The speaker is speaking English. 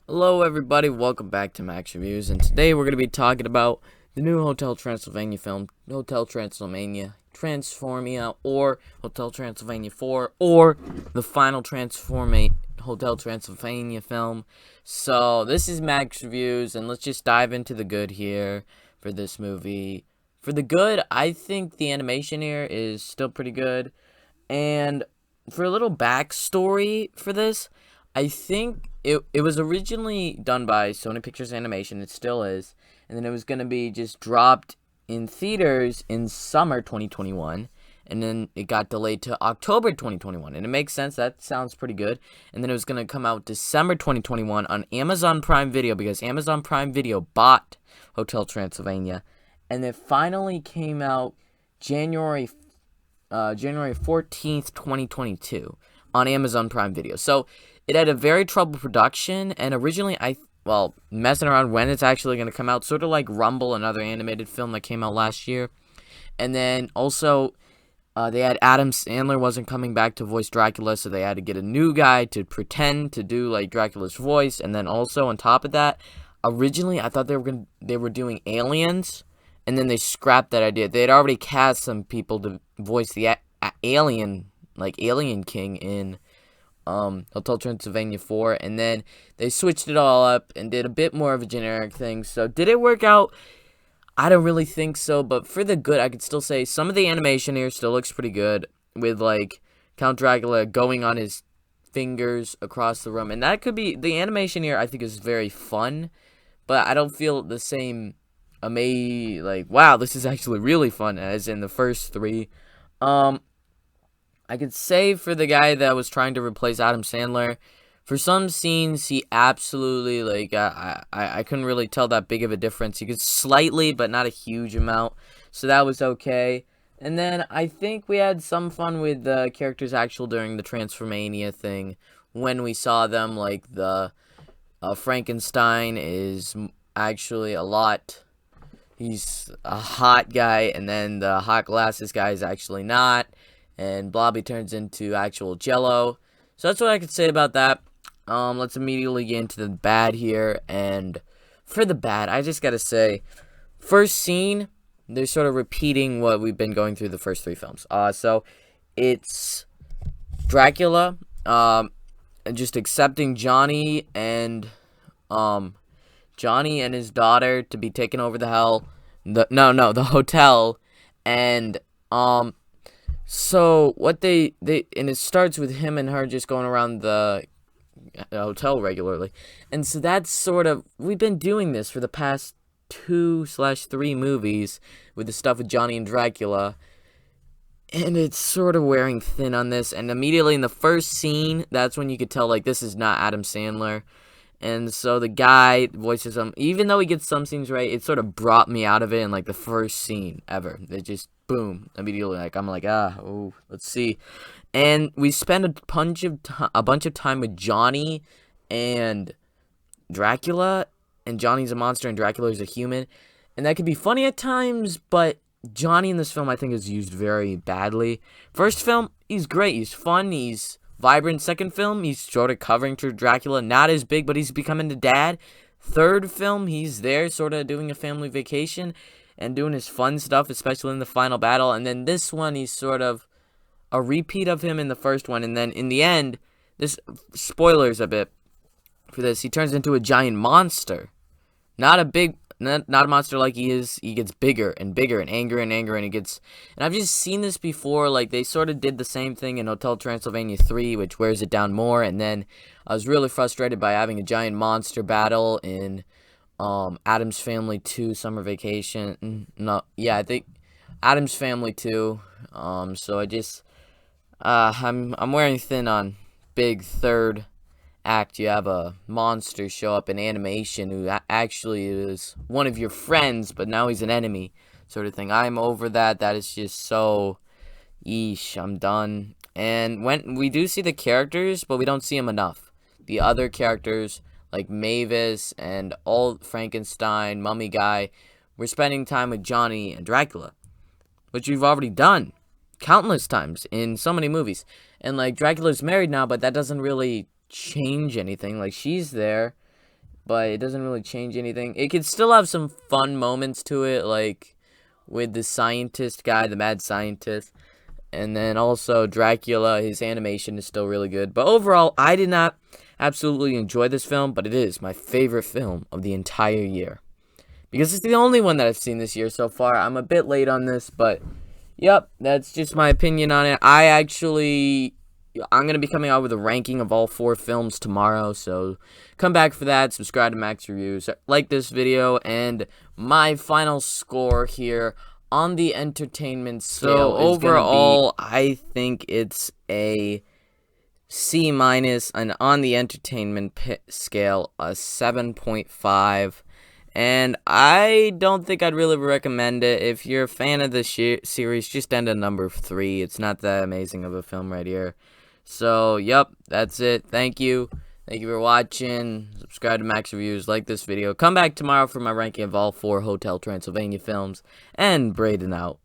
Hello everybody, welcome back to Max Reviews, and today we're going to be talking about the new Hotel Transylvania film, Hotel Transylvania Transformia, or Hotel Transylvania 4, or the final Hotel Transylvania film. So, this is Max Reviews, and let's just dive into the good here for this movie. For the good, I think the animation here is still pretty good, and for a little backstory for this, I think it was originally done by Sony Pictures Animation. It still is. And then it was going to be just dropped in theaters in summer 2021. And then it got delayed to October 2021. And it makes sense. That sounds pretty good. And then it was going to come out December 2021 on Amazon Prime Video, because Amazon Prime Video bought Hotel Transylvania. And it finally came out January 14th, 2022 on Amazon Prime Video. So it had a very troubled production, and originally messing around when it's actually going to come out, sort of like Rumble, another animated film that came out last year. And then also, they had Adam Sandler wasn't coming back to voice Dracula, so they had to get a new guy to pretend to do like Dracula's voice. And then also on top of that, originally I thought they were doing aliens, and then they scrapped that idea. They had already cast some people to voice the alien, like Alien King in Hotel Transylvania 4, and then they switched it all up and did a bit more of a generic thing. So did it work out? I don't really think so, but for the good, I could still say some of the animation here still looks pretty good, with like Count Dracula going on his fingers across the room, and that could be the animation here. I think is very fun, but I don't feel the same wow, this is actually really fun as in the first three. I could say for the guy that was trying to replace Adam Sandler, for some scenes he absolutely I couldn't really tell that big of a difference. He could slightly, but not a huge amount, so that was okay. And then I think we had some fun with the characters actual during the Transformania thing when we saw them, like the Frankenstein is actually a lot. He's a hot guy, and then the hot glasses guy is actually not. And Blobby turns into actual Jello. So that's what I could say about that. Let's immediately get into the bad here. And for the bad, I just gotta say, first scene, they're sort of repeating what we've been going through the first three films. So it's Dracula, just accepting Johnny and his daughter to be taken over the hotel, and so what they and it starts with him and her just going around the hotel regularly, and so that's sort of, we've been doing this for the past 2/3 movies with the stuff with Johnny and Dracula, and it's sort of wearing thin on this. And immediately in the first scene, that's when you could tell like this is not Adam Sandler. And so the guy voices him, even though he gets some scenes right, it sort of brought me out of it in like the first scene ever. It just, boom, immediately, like, I'm like, let's see. And we spend a bunch of time with Johnny and Dracula, and Johnny's a monster and Dracula's a human. And that could be funny at times, but Johnny in this film I think is used very badly. First film, he's great, he's fun, he's vibrant. Second film, he's sort of covering to Dracula, not as big, but he's becoming the dad. Third film, he's there sort of doing a family vacation and doing his fun stuff, especially in the final battle. And then this one, he's sort of a repeat of him in the first one. And then in the end, this, spoilers a bit for this, he turns into a giant monster. Not a monster like he is. He gets bigger and bigger and angrier and angrier, and and I've just seen this before. Like, they sort of did the same thing in Hotel Transylvania 3, which wears it down more. And then I was really frustrated by having a giant monster battle in Addams Family 2 Summer Vacation. No, yeah, I think Addams Family 2. So I just I'm wearing thin on big third act. You have a monster show up in animation who actually is one of your friends, but now he's an enemy, sort of thing. I'm over that. That is just so, yeesh, I'm done. And when we do see the characters, but we don't see them enough. The other characters, like Mavis and old Frankenstein, Mummy Guy, we're spending time with Johnny and Dracula, which we've already done countless times in so many movies. And like, Dracula's married now, but that doesn't really change anything. Like, she's there, but it doesn't really change anything. It could still have some fun moments to it, like with the scientist guy, the mad scientist. And then also Dracula, his animation is still really good. But overall, I did not absolutely enjoy this film, but it is my favorite film of the entire year. Because it's the only one that I've seen this year so far. I'm a bit late on this, but yep, that's just my opinion on it. I'm going to be coming out with a ranking of all 4 films tomorrow, so come back for that. Subscribe to Max Reviews. Like this video, and my final score here on the entertainment scale is overall, I think it's a C-, and on the entertainment scale, a 7.5. And I don't think I'd really recommend it. If you're a fan of the series, just end at number 3. It's not that amazing of a film right here. So, yep, that's it. Thank you. Thank you for watching. Subscribe to Max Reviews. Like this video. Come back tomorrow for my ranking of all 4 Hotel Transylvania films. And Braden out.